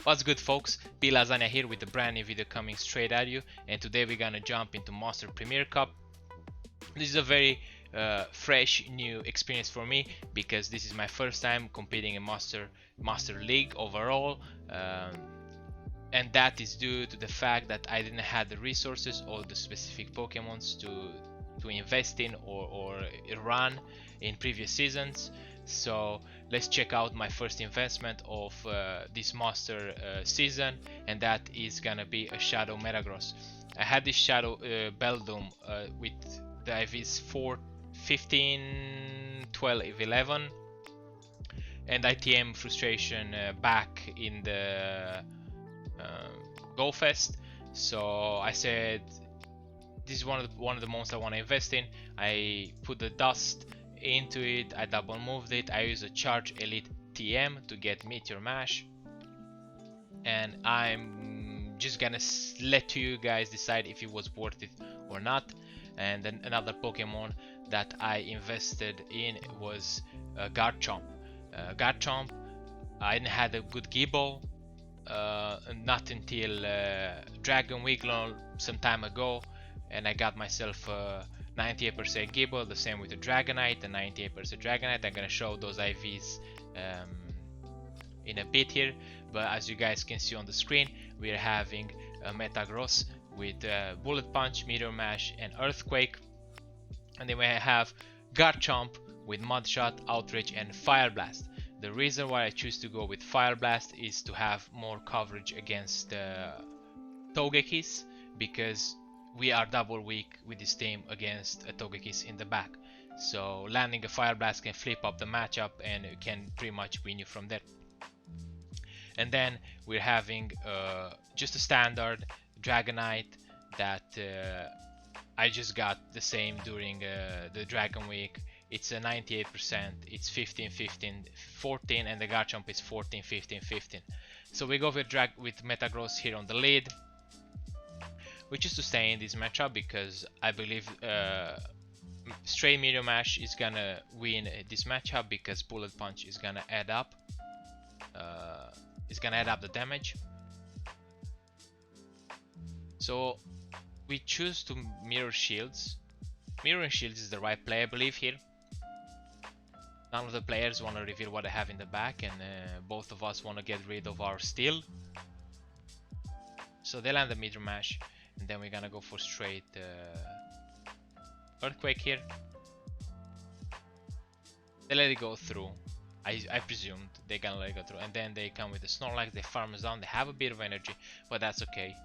What's good, folks? B Lasagna here with a brand new video coming straight at you, and today we're gonna jump into Master Premier Cup. This is a very fresh new experience for me because this is my first time competing in Master League overall, and that is due to the fact that I didn't have the resources or the specific Pokemons to invest in or run in previous seasons. So let's check out my first investment of this master season, and that is gonna be a Shadow Metagross. I had this Shadow Beldum with the IVs 4, 15, 12, 11, and ITM Frustration back in the Go Fest. So I said this is one of the monsters I want to invest in. I put the dust into it, I double moved it, I use a charge elite TM to get Meteor Mash, and I'm just gonna let you guys decide if it was worth it or not. And then another Pokemon that I invested in was Garchomp. Garchomp, I had a good Gibo, not until Dragon Week some time ago, and I got myself 98% Gible, the same with the Dragonite, the 98% Dragonite. I'm gonna show those IVs in a bit here, but as you guys can see on the screen, we're having a Metagross with Bullet Punch, Meteor Mash, and Earthquake, and then we have Garchomp with Mud Shot, Outrage, and Fire Blast. The reason why I choose to go with Fire Blast is to have more coverage against Togekis, because we are double weak with this team against a Togekis in the back. So landing a Fire Blast can flip up the matchup and it can pretty much win you from there. And then we're having just a standard Dragonite that I just got the same during the Dragon Week. It's a 98%, it's 15, 15, 14, and the Garchomp is 14, 15, 15. So we go with Metagross here on the lead. We choose to stay in this matchup because I believe straight Meteor Mash is gonna win this matchup because Bullet Punch is gonna add up. It's gonna add up the damage. So we choose to Mirror Shields. Mirroring Shields is the right play, I believe, here. None of the players want to reveal what they have in the back, and both of us want to get rid of our Steel. So they land the Meteor Mash, and then we're gonna go for straight Earthquake here. They let it go through. I presumed they're gonna let it go through, and then they come with the Snorlax. They farm us down. They have a bit of energy, but that's okay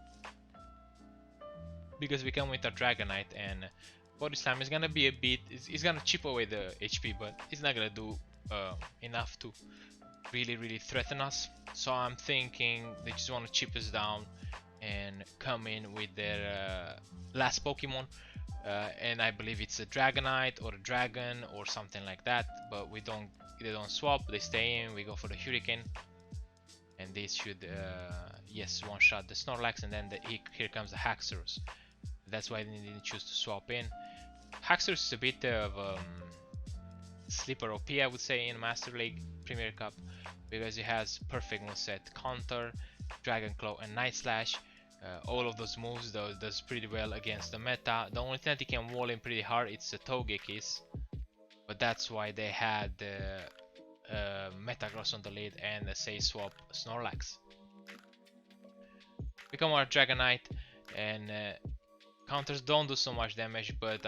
because we come with our Dragonite, and Body Slam is gonna be a bit. It's gonna chip away the HP, but it's not gonna do enough to really threaten us. So I'm thinking they just want to chip us down and come in with their last Pokemon, and I believe it's a Dragonite or a Dragon or something like that, but they don't swap, they stay in. We go for the Hurricane, and this should yes, one shot the Snorlax, and then here comes the Haxorus. That's why they didn't choose to swap in. Haxorus is a bit of sleeper OP, I would say, in Master League Premier Cup, because it has perfect moveset, Counter, Dragon Claw, and Night Slash. All of those moves does pretty well against the meta. The only thing that he can wall in pretty hard it's a Togekis, but that's why they had Metagross on the lead and a Say Swap Snorlax. Become our Dragonite, and counters don't do so much damage, but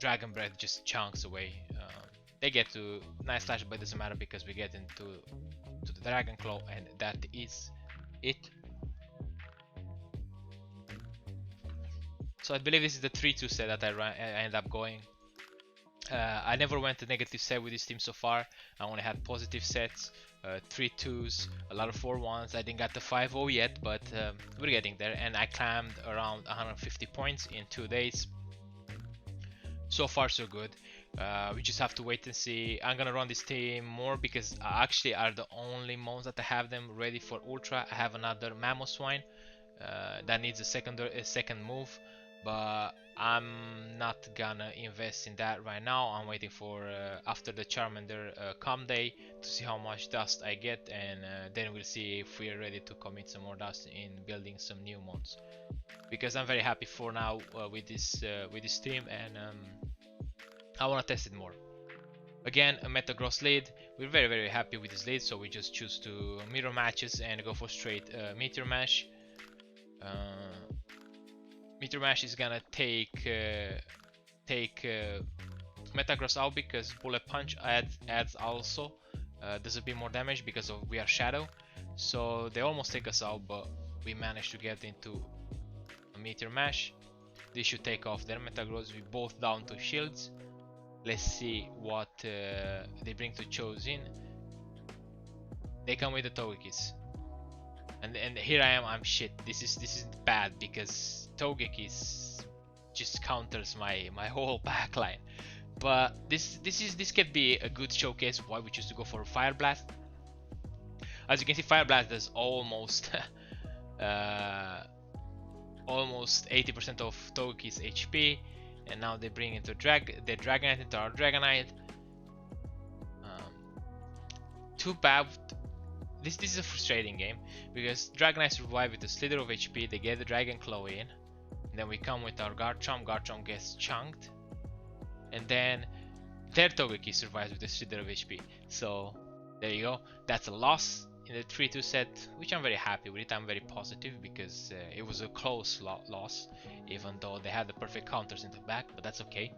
Dragon Breath just chunks away. They get to Night Slash, but it doesn't matter because we get into the Dragon Claw, and that is it. So I believe this is the 3-2 set that I end up going. I never went a negative set with this team so far. I only had positive sets, 3-2s, a lot of 4-1s. I didn't get the 5-0 yet, but we're getting there. And I climbed around 150 points in 2 days. So far so good. We just have to wait and see. I'm gonna run this team more because I actually are the only mons that I have them ready for Ultra. I have another Mamoswine that needs a second move. but I'm not gonna invest in that right now. I'm waiting for after the Charmander calm day to see how much dust I get, and then we'll see if we're ready to commit some more dust in building some new mods. Because I'm very happy for now with this team, and I wanna test it more. Again, a Metagross lead. We're very happy with this lead, so we just choose to mirror matches and go for straight Meteor Mash. Meteor Mash is gonna take Metagross out because Bullet Punch adds also does a bit more damage because of we are Shadow. So they almost take us out, but we managed to get into a Meteor Mash. They should take off their Metagross. We both down to shields. Let's see what they bring to Chosen. They come with the Togekiss. And here I am, I'm shit. This is bad because Togekiss just counters my whole backline. But this could be a good showcase why we choose to go for Fire Blast. As you can see, Fire Blast does almost almost 80% of Togekiss HP, and now they bring into the Dragonite into our Dragonite. Too bad. This is a frustrating game because Dragonite survive with a slither of HP. They get the Dragon Claw in, and then we come with our Garchomp. Garchomp gets chunked, and then their Togekiss survives with a slither of HP. So there you go. That's a loss in the 3-2 set, which I'm very happy with it. I'm very positive because it was a close loss, even though they had the perfect counters in the back, but that's okay.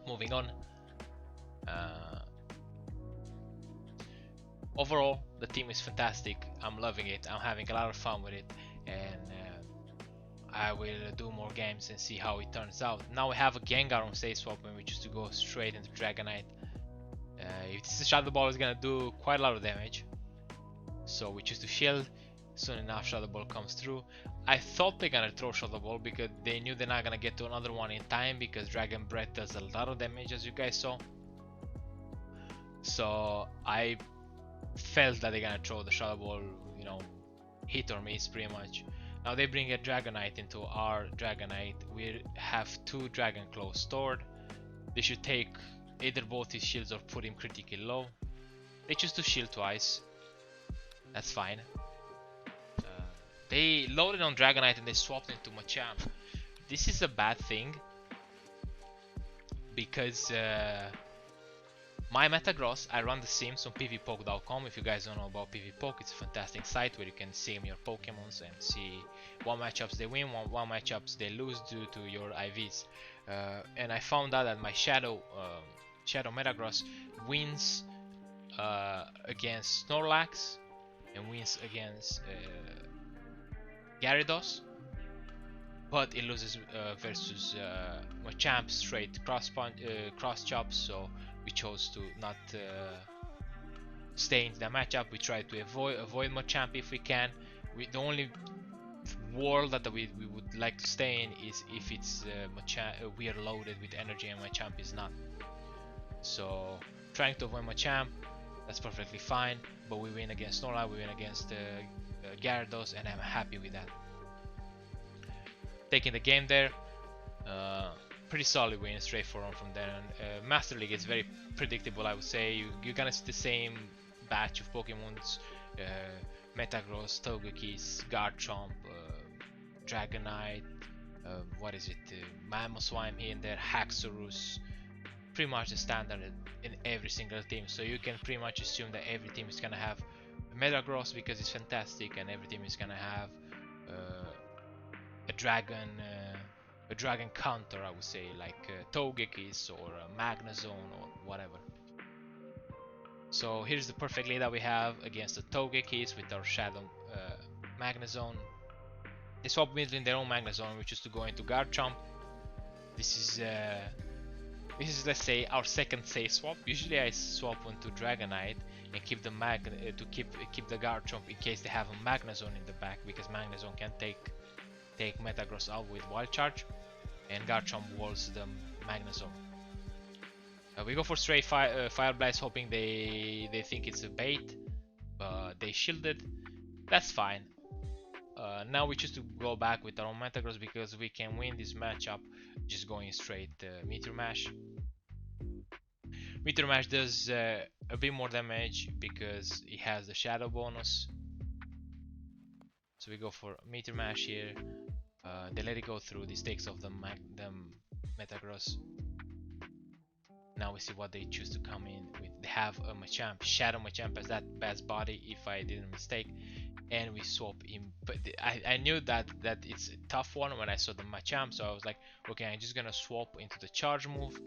Moving on. Overall, the team is fantastic. I'm loving it. I'm having a lot of fun with it, and I will do more games and see how it turns out. Now we have a Gengar on stage swap, and we choose to go straight into Dragonite. If this is Shadow Ball, is gonna do quite a lot of damage, so we choose to shield. Soon enough, Shadow Ball comes through. I thought they're gonna throw Shadow Ball because they knew they're not gonna get to another one in time because Dragon Breath does a lot of damage, as you guys saw. So I felt that they're gonna throw the Shadow Ball, you know, hit or miss pretty much. Now they bring a Dragonite into our Dragonite. We have 2 Dragon Claws stored. They should take either both his shields or put him critically low. They choose to shield twice. That's fine. They loaded on Dragonite and they swapped into Machamp. This is a bad thing because my Metagross, I run the sims on pvpoke.com. If you guys don't know about pvpoke, it's a fantastic site where you can sim your Pokemons and see what matchups they win, what matchups they lose due to your IVs. And I found out that my Shadow Metagross wins against Snorlax and wins against Gyarados, but it loses versus Machamp straight cross chop, so we chose to not stay into the matchup. We try to avoid Machamp if we can. The only world that we would like to stay in is if it's we are loaded with energy and Machamp is not. So trying to avoid Machamp, that's perfectly fine, but we win against Snorlax, we win against Gyarados, and I'm happy with that. Taking the game there, pretty solid win, straightforward from there. And Master League is very predictable, I would say. You're gonna see the same batch of Pokemons, Metagross, Togekiss, Garchomp, Dragonite, what is it, Mamoswine here and there, Haxorus, pretty much the standard in every single team. So you can pretty much assume that every team is gonna have Metagross because it's fantastic, and every team is gonna have a dragon counter, I would say, like Togekiss or Magnezone or whatever. So here's the perfect lead that we have against the Togekiss with our Shadow Magnezone. They swap between their own Magnezone, which is to go into Garchomp. This is let's say our second save swap. Usually I swap into Dragonite and keep the keep the Garchomp in case they have a Magnezone in the back, because Magnezone can take Metagross out with Wild Charge, and Garchomp walls the Magnezone. We go for straight Fire Blast, hoping they think it's a bait, but they shielded. That's fine. Now we choose to go back with our own Metagross because we can win this matchup just going straight Meteor Mash. Meteor Mash does a bit more damage because it has the shadow bonus. So we go for Meteor Mash here. They let it go through. This takes off the Metagross. Now we see what they choose to come in with. They have a Machamp, Shadow Machamp as that best body if I didn't mistake. And we swap in, but I knew that it's a tough one when I saw the Machamp, so I was like, okay, I'm just gonna swap into the charge move,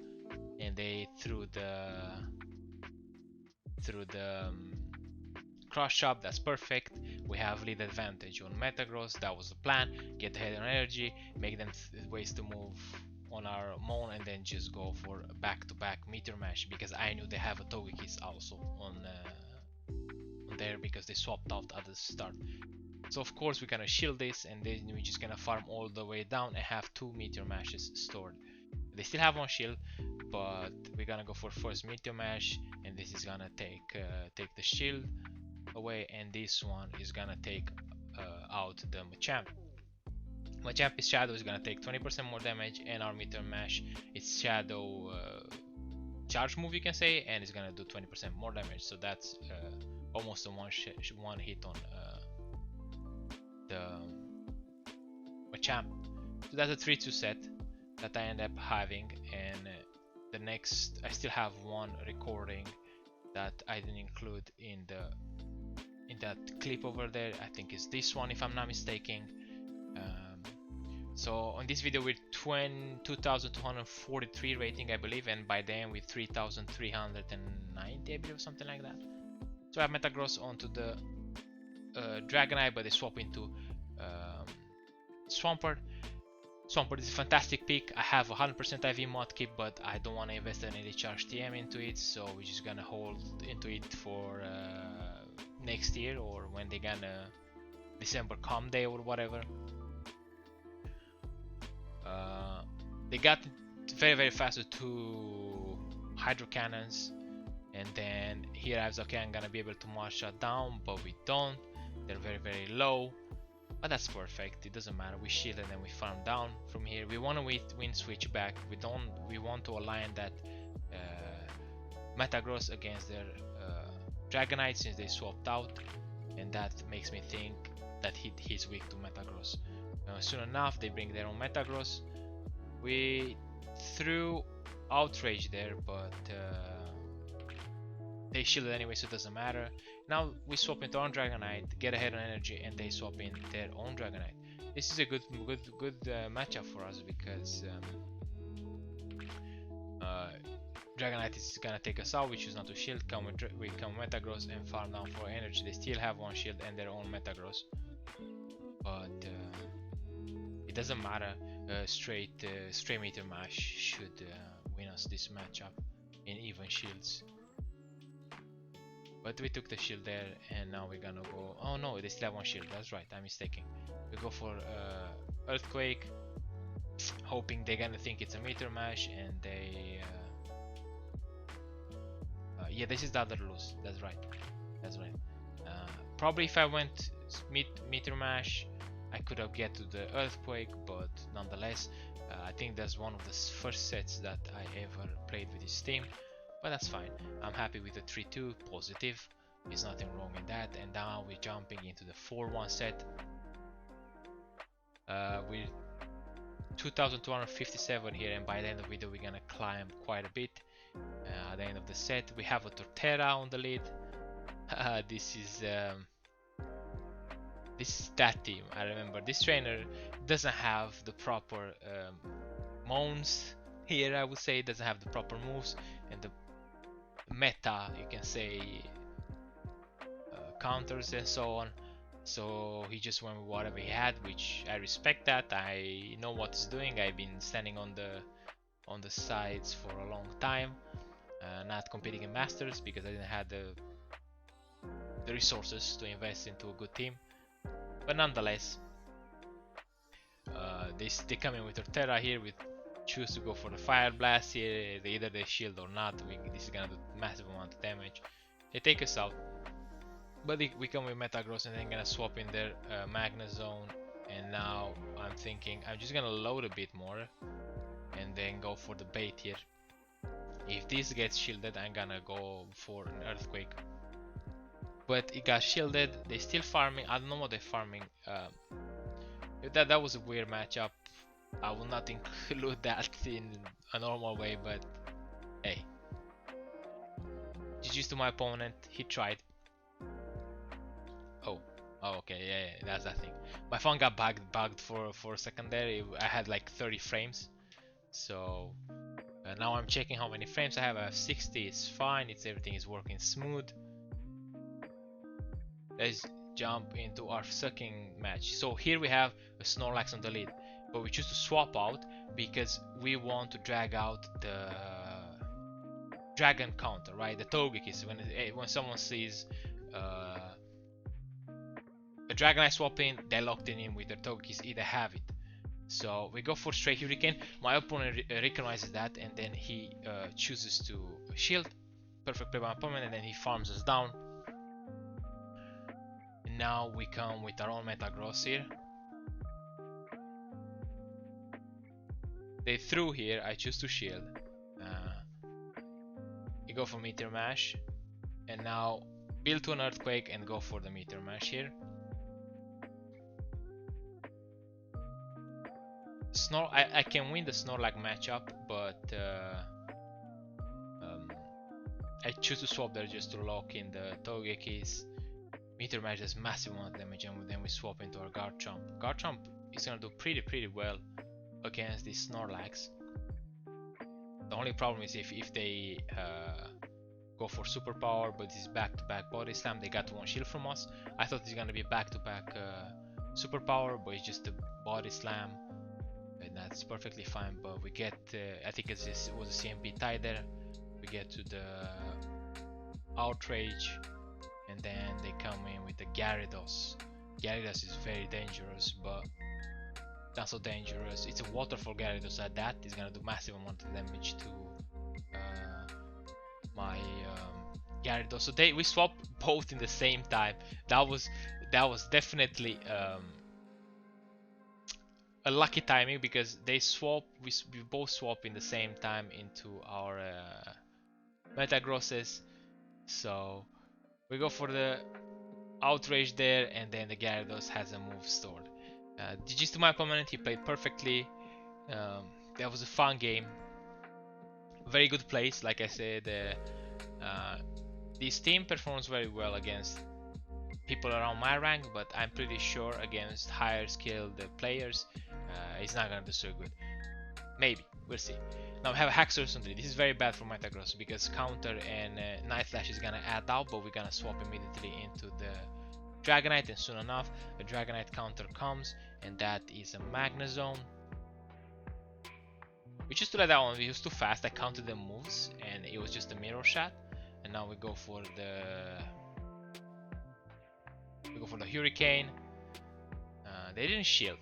and they threw the cross chop. That's perfect. We have lead advantage on Metagross. That was the plan. Get the head on energy, make them ways to move on our Mon, and then just go for back-to-back Meteor Mash because I knew they have a Togekiss also on there because they swapped out at the start. So of course we're gonna shield this, and then we're just gonna farm all the way down and have 2 Meteor Mashes stored. They still have one shield, but we're gonna go for first Meteor Mash, and this is gonna take the shield away, and this one is gonna take out the Machamp. Machamp's Shadow is gonna take 20% more damage, and our Meteor Mash, its Shadow charge move, you can say, and it's gonna do 20% more damage. So that's almost a one hit on the Machamp. So that's a 3-2 set that I end up having, and the next I still have one recording that I didn't include in that clip over there. I think it's this one if I'm not mistaken. So on this video with 2243 rating I believe, and by then with 3390 I believe, something like that. So I have Metagross onto the Dragonite, but they swap into Swampert. Swampert is a fantastic pick. I have 100% IV mod kit, but I don't want to invest any charge TM into it, so we're just gonna hold into it for next year, or when they gonna December calm day or whatever. They got very fast with 2 Hydro Cannons, and then here I was okay, I'm gonna be able to march that down, but we don't. They're very low, but that's perfect. It doesn't matter. We shield and then we farm down from here. We want to win switch back. We want to align that Metagross against their Dragonite since they swapped out, and that makes me think that he's weak to Metagross. Soon enough, they bring their own Metagross. We threw Outrage there, but they shielded anyway, so it doesn't matter. Now we swap into our own Dragonite, get ahead on energy, and they swap in their own Dragonite. This is a good matchup for us because Dragonite is gonna take us out. We choose not to shield. We come Metagross and farm down for energy. They still have one shield and their own Metagross, but it doesn't matter. Straight Meteor Mash should win us this matchup in even shields. But we took the shield there, and now we're gonna go. Oh no, they still have one shield. That's right, I'm mistaken. We go for Earthquake, hoping they're gonna think it's a Meteor Mash, and they. Yeah, this is the other lose. That's right. Probably if I went Meteor Mash, I could have get to the Earthquake, but nonetheless, I think that's one of the first sets that I ever played with this team. But that's fine. I'm happy with the 3-2, positive. There's nothing wrong in that. And now we're jumping into the 4-1 set. We're 2257 here, and by the end of the video we're gonna climb quite a bit. At the end of the set we have a Torterra on the lead. This is that team. I remember this trainer doesn't have the proper mounts here. I would say it doesn't have the proper moves and the meta, you can say, counters and so on. So he just went with whatever he had, which I respect that. I know what he's doing. I've been standing on the sides for a long time, not competing in Masters because I didn't have the resources to invest into a good team. But nonetheless, they come in with Torterra here. We choose to go for the Fire Blast here. Either they shield or not. This is gonna do massive amount of damage. They take us out. But we come with Metagross and then gonna swap in their Magna Zone. And now I'm thinking I'm just gonna load a bit more and then go for the bait here. If this gets shielded, I'm gonna go for an Earthquake. But it got shielded. They still farming. I don't know what they're farming. That was a weird matchup. I will not include that in a normal way, but hey. GG's to my opponent. He tried. Oh, okay, yeah, that's that thing. My phone got bugged for a second there. I had like 30 frames. So now I'm checking how many frames I have. I have 60. It's fine. Everything is working smooth. Let's jump into our second match. So here we have a Snorlax on the lead, but we choose to swap out because we want to drag out the dragon counter, right? The Togekiss. When someone sees a Dragonite swap in, they locked in with their Togekiss, either have it. So we go for straight Hurricane. My opponent recognizes that, and then he chooses to shield. Perfect play by my opponent, and then he farms us down. And now we come with our own Metagross here. They threw here, I choose to shield. You go for Meteor Mash, and now build to an Earthquake and go for the Meteor Mash here. I can win the Snorlax matchup, but I choose to swap there just to lock in the Togekiss. Meteor Mash does massive amount of damage, and then we swap into our Garchomp. Garchomp is gonna do pretty well against this Snorlax. The only problem is if they go for superpower, but it's back-to-back body slam. They got one shield from us. I thought it's gonna be back-to-back superpower, but it's just a body slam. And that's perfectly fine, but we get I think it was a CMP tie there. We get to the Outrage, and then they come in with the Gyarados. Gyarados is very dangerous, but not so dangerous. It's a waterfall Gyarados at that. It's gonna do massive amount of damage to my Gyarados. So we swap both in the same time. That was definitely a lucky timing, because they swap. We both swap in the same time into our Metagrosses. So we go for the Outrage there, and then the Gyarados has a move stored. GG's to my opponent. He played perfectly. That was a fun game. Very good plays. Like I said, this team performs very well against people around my rank, but I'm pretty sure against higher skilled players, it's not gonna do so good. Maybe, we'll see. Now we have Haxorus on the lead. This is very bad for Metagross because counter and Night Flash is gonna add out, but we're gonna swap immediately into the Dragonite, and soon enough a Dragonite counter comes, and that is a Magna Zone. We just let that one. It was too fast. I counted the moves, and it was just a mirror shot. And now we go for the Hurricane. They didn't shield,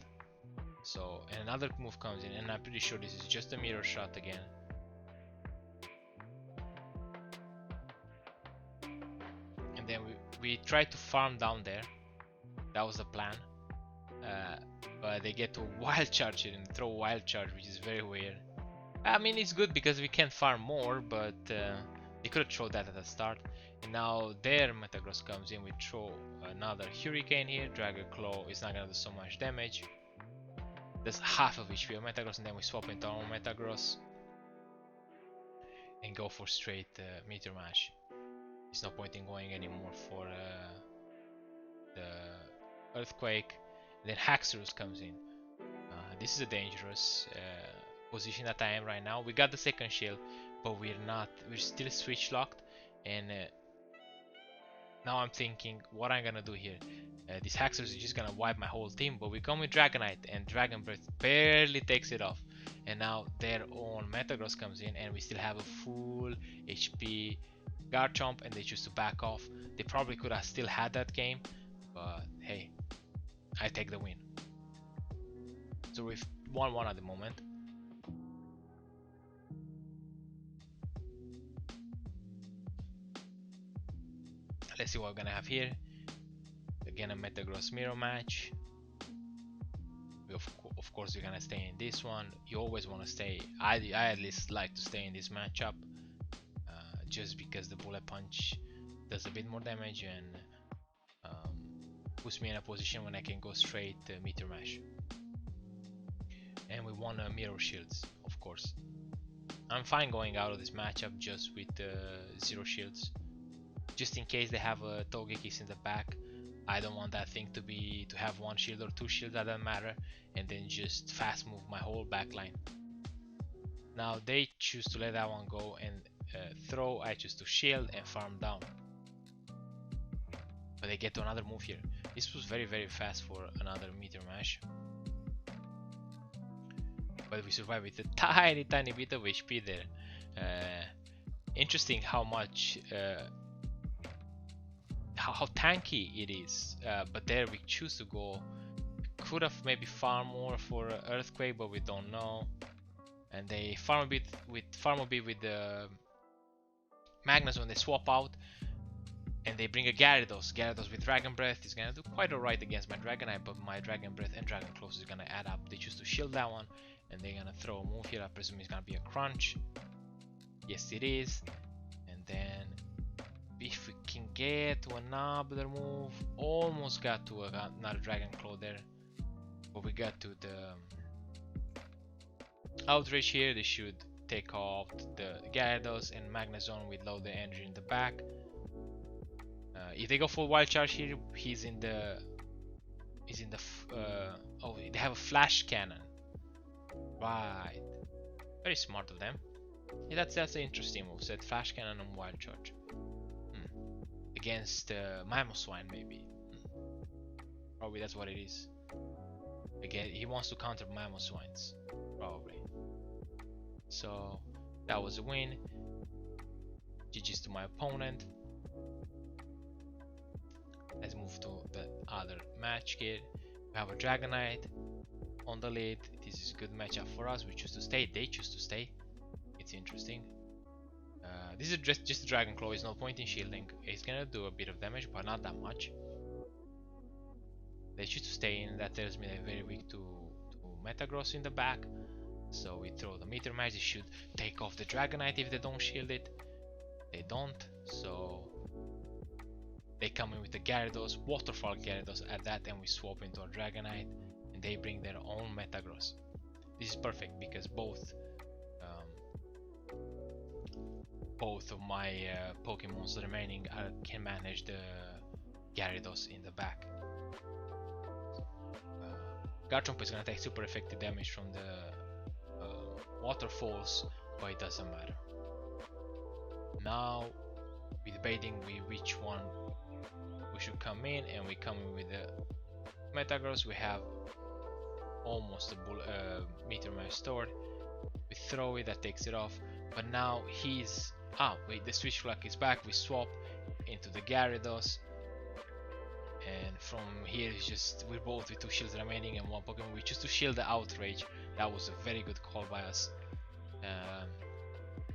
so and another move comes in, and I'm pretty sure this is just a mirror shot again. And then we tried to farm down there. That was the plan. But they get to wild charge it and throw wild charge, which is very weird. I mean, it's good because we can farm more, but they could have thrown that at the start. And now their Metagross comes in. We throw another Hurricane here. Dragon Claw is not gonna do so much damage. That's half of HP of Metagross, and then we swap into our own Metagross and go for straight Meteor Mash. There's no point in going anymore for the Earthquake. And then Haxorus comes in. This is a dangerous position that I am right now. We got the second shield, but we're still switch locked, and now I'm thinking what I'm gonna do here. This Haxorus is just gonna wipe my whole team, but we come with Dragonite, and Dragon Breath barely takes it off. And now their own Metagross comes in, and we still have a full HP Garchomp, and they choose to back off. They probably could have still had that game, but hey, I take the win. So we've 1-1 at the moment. Let's see what we're gonna have here. again a Metagross mirror match. Of course, you're gonna stay in this one. You always want to stay. I at least like to stay in this matchup, just because the bullet punch does a bit more damage and um, puts me in a position when I can go straight meteor mash. And we won mirror shields, of course. I'm fine going out of this matchup just with 0 shields, just in case they have a Togekis in the back. I don't want that thing to have 1 shield or 2 shields, that doesn't matter, and then just fast move my whole backline. Now they choose to let that one go and throw. I choose to shield and farm down, but they get to another move here. This was very fast for another meteor mash, but we survived with a tiny bit of HP there. Interesting how much how tanky it is, but there we choose to go. Could have maybe farm more for earthquake, but we don't know. And they farm a bit with the Magnus when they swap out, and they bring a Gyarados. Gyarados with Dragon Breath is gonna do quite alright against my Dragonite, but my Dragon Breath and Dragon Claws is gonna add up. They choose to shield that one, and they're gonna throw a move here. I presume it's gonna be a crunch. Yes, it is. And then if we can get to another move, almost got to another Dragon Claw there, but we got to the outrage here. They should take off the Gyarados and Magnezone with load the energy in the back. If they go full wild charge here, he's in the oh, they have a flash cannon, right? Very smart of them. Yeah, that's an interesting move set. Flash cannon and wild charge against Mamoswine, maybe. Probably that's what it is. Again, he wants to counter Mamoswines, probably. So that was a win. GG's to my opponent. Let's move to the other match here. We have a Dragonite on the lead. This is a good matchup for us. We choose to stay. They choose to stay. It's interesting. This is just a Dragon Claw. There's no point in shielding. It's gonna do a bit of damage, but not that much. They choose to stay in. That tells me they're very weak to Metagross in the back. So we throw the Meteor Mash. They should take off the Dragonite if they don't shield it. They don't. So they come in with the Gyarados, Waterfall Gyarados at that, and we swap into our Dragonite, and they bring their own Metagross. This is perfect because both of my Pokemons remaining can manage the Gyarados in the back. Garchomp is gonna take super effective damage from the waterfalls, but it doesn't matter. Now, with baiting, which one we should come in, and we come in with the Metagross. We have almost a Meteor Mash stored. We throw it, that takes it off. But now he's wait, the Switch Flag is back. We swap into the Gyarados, and from here it's just we're both with 2 shields remaining and 1 Pokemon. We choose to shield the Outrage. That was a very good call by us.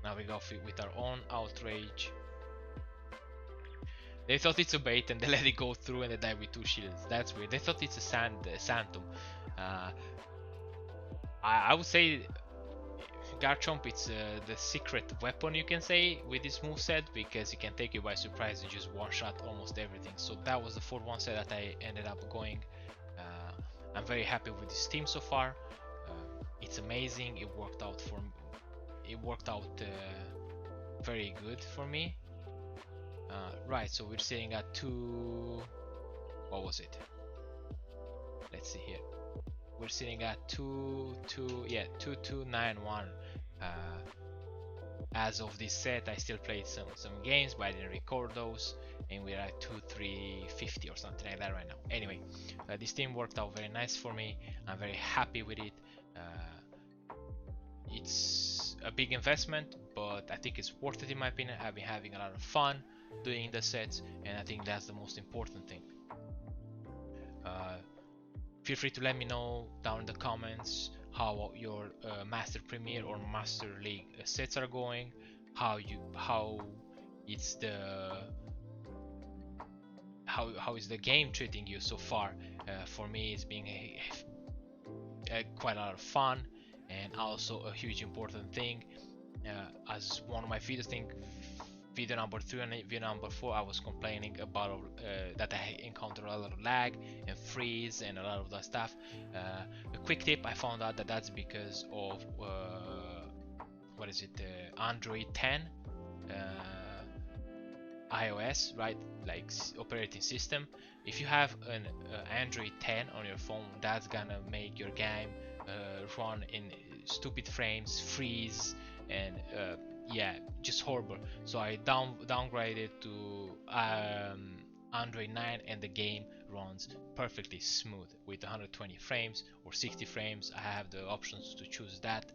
Now we go with our own Outrage. They thought it's a bait and they let it go through and they die with 2 shields. That's weird. They thought it's a Santum. I would say Garchomp, it's the secret weapon, you can say, with this moveset, because it can take you by surprise and just one-shot almost everything. So that was the 4-1 set that I ended up going. I'm very happy with this team so far. It's amazing. It worked out for me. It worked out very good for me. Right, so we're sitting at 2. What was it? Let's see here. We're sitting at 2291. As of this set, I still played some games, but I didn't record those, and we're at 2350 or something like that right now. Anyway, this team worked out very nice for me. I'm very happy with it. It's a big investment, but I think it's worth it in my opinion. I've been having a lot of fun doing the sets, and I think that's the most important thing. Feel free to let me know down in the comments how your Master Premier or Master League sets are going, how how is the game treating you so far. For me, it's been quite a lot of fun, and also a huge important thing. As one of my videos, think video number 3 and video number 4, I was complaining about that I encountered a lot of lag and freeze and a lot of that stuff. A quick tip: I found out that that's because of what is it, Android 10 iOS, right? Like operating system. If you have an Android 10 on your phone, that's gonna make your game run in stupid frames, freeze, and yeah, just horrible. So I downgraded to Android 9, and the game runs perfectly smooth with 120 frames or 60 frames. I have the options to choose that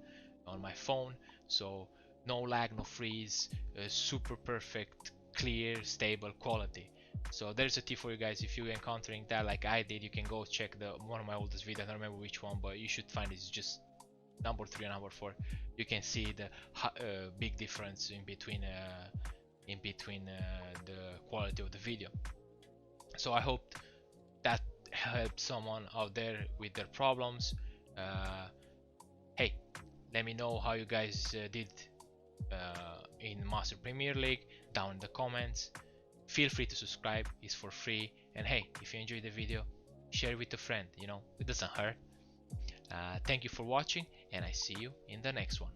on my phone, so no lag, no freeze, super perfect, clear, stable quality. So there's a tip for you guys. If you're encountering that like I did, you can go check the one of my oldest videos. I don't remember which one, but you should find it's just number 3 and number 4. You can see the big difference in between the quality of the video. So I hope that helped someone out there with their problems. Hey, let me know how you guys did in Master Premier League down in the comments. Feel free to subscribe, it's for free. And hey, if you enjoyed the video, share it with a friend, you know, it doesn't hurt. Thank you for watching, and I see you in the next one.